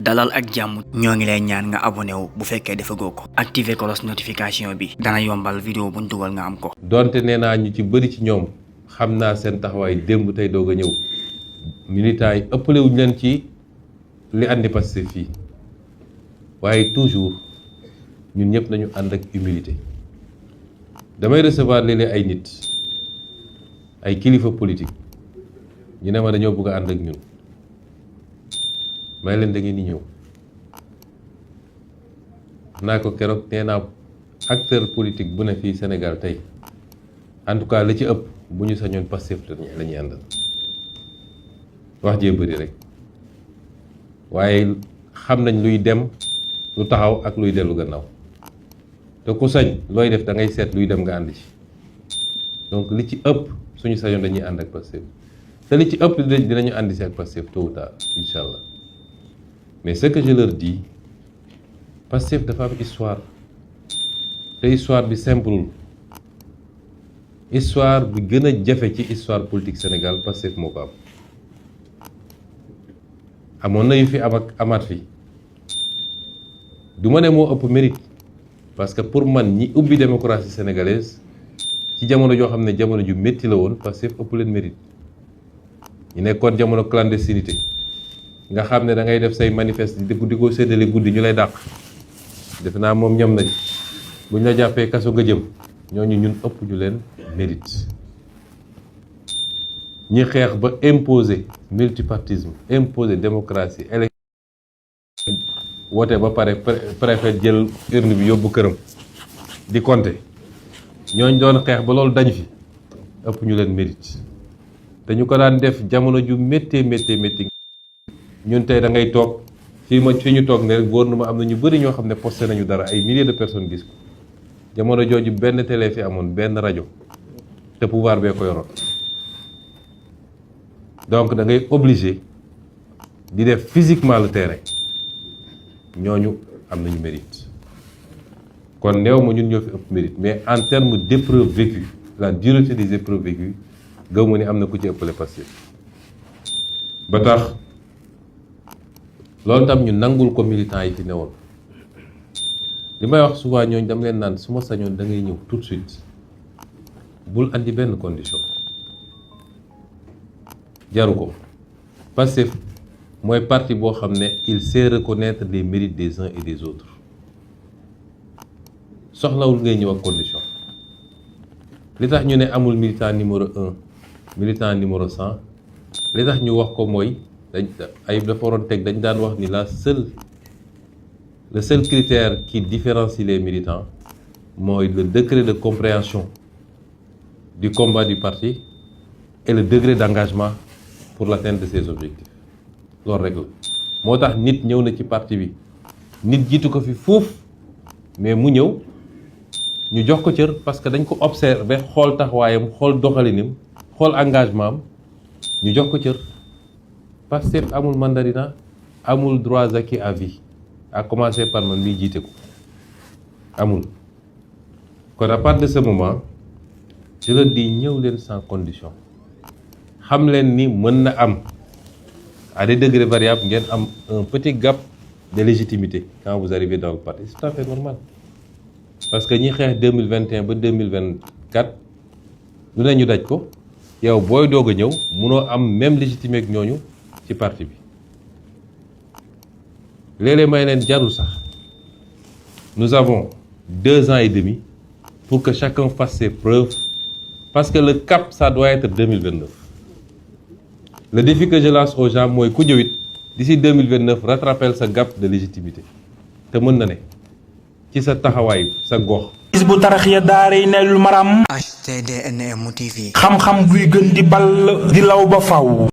dalal ak jàmm ñoo ngi lay ñaan nga abonné wu bu fekkee defagoo ko activer cloche notification bi dana yombal vidéo buñ dugal nga am ko. donte nee naa ñu ci bëri ci ñoom xam naa seen taxawaay démb tey doog a ñëw militants yi ëppale wuñ leen ci li andi Pastef fii waaye toujours ñun ñëpp nañu ànd ak humilité. damay recevoir léeg-léeg ay nit ay kilifa politique ñu ne ma dañoo bëgg a ànd ak ñun may leen da ngeen di ñëw naa ko keroog nee naa acteur politique bu ne fii Sénégal tey en tout cas la ci ëpp bu ñu sañoon Pastef la ñuy àndal wax jee bëri rek waaye xam nañ luy dem lu taxaw ak luy dellu gannaaw te ku sañ looy def da ngay seet luy dem nga ànd ci donc li ci ëpp suñu sañoon dañuy ànd ak Pastef te li ci ëpp dinañu àndi si ak Pastef tôt ou tard incha allah mais ce que je leur dis Pastef dafa am histoire te histoire bi simple histoire bi gën a jafe ci histoire politique Sénégal Pastef moo ko am amoon na yu fi am ak amaat fi du ma ne moo ëpp mérite parce que pour man ñi ubbi démocratie sénégalaise ci jamono joo xam ne jamono ju métti la woon Pastef ëpp leen mérite ñu nekkoon jamono clandestinité nga xam ne da ngay def say manifeste di ko séddale guddi ñu lay dàq defe naa moom ñam nañ buñ la jàppee kaso nga jëm ñooñu ñun ëpp ñu leen mérite. ñi xeex ba imposer multipartisme imposer démocratie élection woote ba pare préfet jël urne bi yóbbu këram di compter ñooñ doon xeex ba loolu dañ fi ëpp ñu leen mérite te ñu ko daan def jamono ju méttee ñun tey da ngay toog fii ñu toog ne rek wóor na ma am na ñu bëri ñoo xam ne posté nañu dara ay milliers de personnes gis ko jamono jooju benn télé fi amoon benn rajo te pouvoir bee ko yoroon donc da ngay obligé di def physiquement le terrain ñooñu am nañu mérite kon néew ma ñun ñoo fi ëpp mérite mais en termes d'épreuves vécues la dureté des épreuves vécues gaw ma ni am na ku ci ëppale Pastef ba tax loolu tam ñu nangul ko militants yi fi newoon li may wax souvent ñooñu dama leen naan su ma sañoon da ngay ñëw tout de suite bul andi benn condition jaru ko Pastef mooy parti boo xam ne il sait reconnaître les mérites des uns et des autres soxlawul ngay ñëw ak condition li tax ñu ne amul militant numéro 1 militant numéro 100 li tax ñu wax ko mooy ay dafa waroon teg dañ daan wax ni le seul critère qui différencie les militants mooy le degré de compréhension du combat du parti et le degré d'engagement pour l'atteinte de ses objectifs loolu rek la moo tax nit ñëw na ci parti bi nit jiitu ko fi foofu mais mu ñëw ñu jox ko cër parce que dañ ko observer xool taxawaayam xool doxalinam xool engagement am ñu jox ko cër Pastef amul mandarina amul droits acquis à vie à commencer par man miy jiite ko amul kon à partir de ce moment je leur dis ñëw leen sans condition xam leen ni mën na am à des degrés variables ngeen am un petit gap de légitimité quand vous arrivez dans le parti c'est tout à fait normal parce que ñi xeex 2021 ba 2024 lu ne ñu daj ko yow booy doog a ñëw munoo am même légitimité ak ñooñu ci parti bi léeg-léeg may leen jarul sax nous avons 2 ans et demi pour que chacun fasse ses preuves parce que le cap ça doit être 2029 le défi que je lance aux gens mooy ku ñëwit d'ici 2029 rattrapel sa gap de légitimité te mën na ne ci sa taxawaay sa gox. Hizbut Tarqiyyah daaray Naylul Maram HTDNM TV. xam-xam buy gën di ball di law ba faw